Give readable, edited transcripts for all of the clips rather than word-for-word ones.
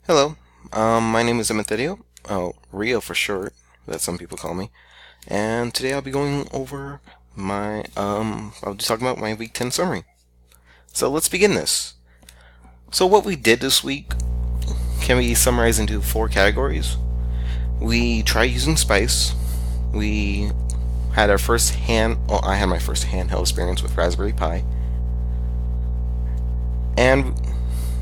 Hello, my name is Emeterio, Rio for short, that some people call me, and today I'll be going over I'll be talking about my week 10 summary. So let's begin this. So what we did this week can be summarized into four categories. We tried using Spice. We had I had my first handheld experience with Raspberry Pi, and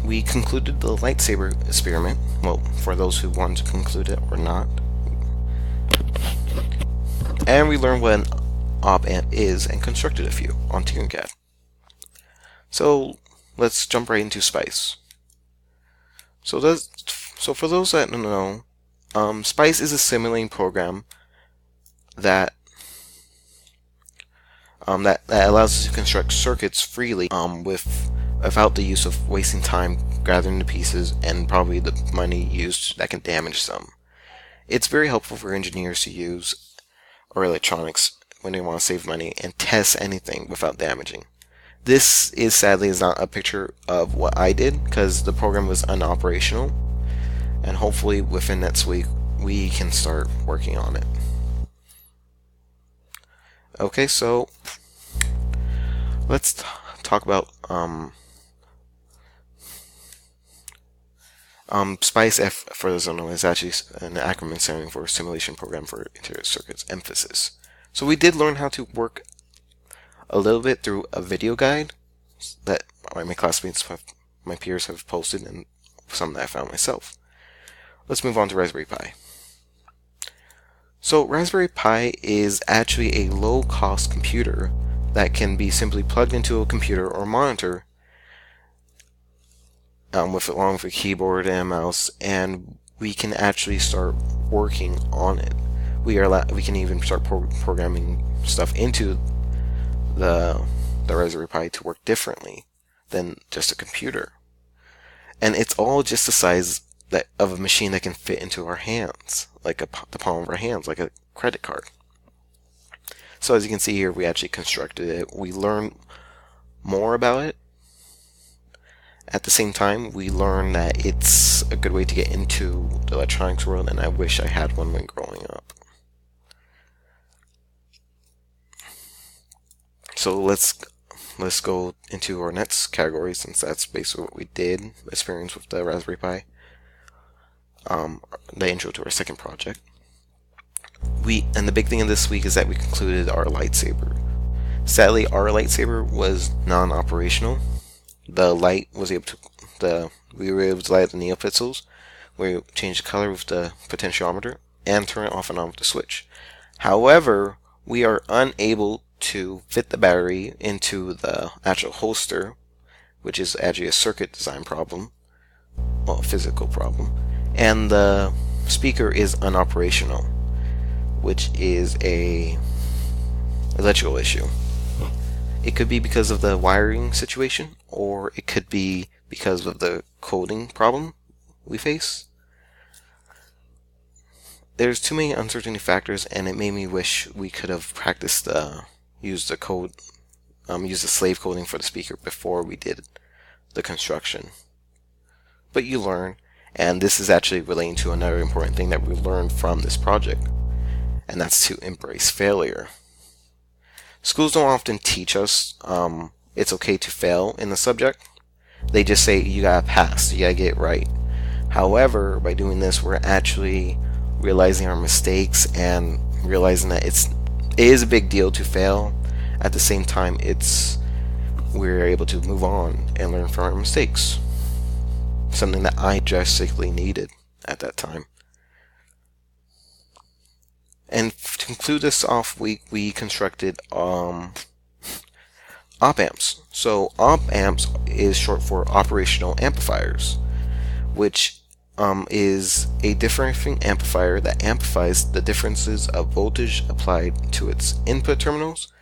we concluded the lightsaber experiment. Well, for those who want to conclude it or not. And we learned what an op amp is and constructed a few on Tinkercad. So let's jump right into Spice. So for those that don't know, Spice is a simulating program that that allows us to construct circuits freely without the use of wasting time gathering the pieces and probably the money used that can damage some. It's very helpful for engineers to use or electronics when they want to save money and test anything without damaging. This is not a picture of what I did because the program was unoperational, and hopefully within next week we can start working on it. Okay, so let's talk about SPICE. For those who don't know, is actually an acronym standing for Simulation Program for Interior Circuits Emphasis. So we did learn how to work a little bit through a video guide that my classmates, my peers have posted, and some that I found myself. Let's move on to Raspberry Pi. So Raspberry Pi is actually a low-cost computer that can be simply plugged into a computer or monitor along with a keyboard and a mouse, and we can actually start working on it. We can even start programming stuff into the Raspberry Pi to work differently than just a computer. And it's all just the size of a machine that can fit into our hands, like the palm of our hands, like a credit card. So as you can see here, we actually constructed it. We learned more about it. At the same time, we learned that it's a good way to get into the electronics world, and I wish I had one when growing up. So let's go into our next category, since that's basically what we did, experience with the Raspberry Pi. The intro to our second project. And the big thing in this week is that we concluded our lightsaber. Sadly, our lightsaber was non-operational. The light was we were able to light the neopixels, where we changed the color with the potentiometer and turn it off and on with the switch. However, we are unable to fit the battery into the actual holster, which is actually a circuit design problem, well, a physical problem, and the speaker is unoperational, which is a electrical issue. It could be because of the wiring situation, or it could be because of the coding problem we face. There's too many uncertainty factors, and it made me wish we could have practiced use the slave coding for the speaker before we did the construction. But you learn, and this is actually relating to another important thing that we learned from this project, and that's to embrace failure. Schools don't often teach us it's okay to fail in the subject. They just say you gotta pass, you gotta get it right. However, by doing this, we're actually realizing our mistakes and realizing that it is a big deal to fail. At the same time, we're able to move on and learn from our mistakes. Something that I drastically needed at that time. And to conclude this off week, we constructed op amps. So op amps is short for operational amplifiers, which is a differentiating amplifier that amplifies the differences of voltage applied to its input terminals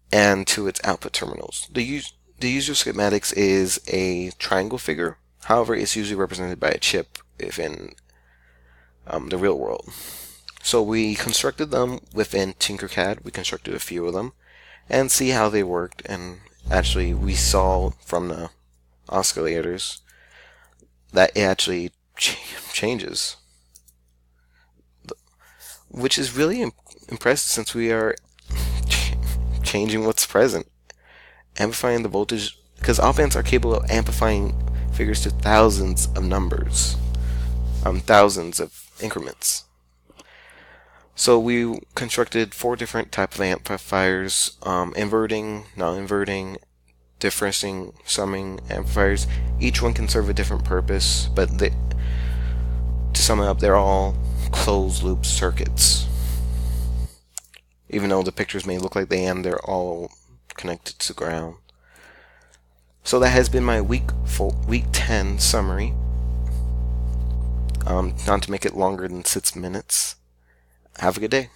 and to its output terminals. The user schematics is a triangle figure. However, it's usually represented by a chip if in the real world. So we constructed them within Tinkercad. We constructed a few of them and see how they worked. And actually, we saw from the oscillators that it actually changes, which is really impressive since we are changing what's present, amplifying the voltage, because op amps are capable of amplifying figures to thousands of numbers, thousands of increments. So we constructed 4 different type of amplifiers: inverting, non-inverting, differencing, summing amplifiers. Each one can serve a different purpose, but to sum it up, they're all closed-loop circuits. Even though the pictures may look like they are, they're all connected to ground. So that has been my week 10 summary. Not to make it longer than 6 minutes. Have a good day.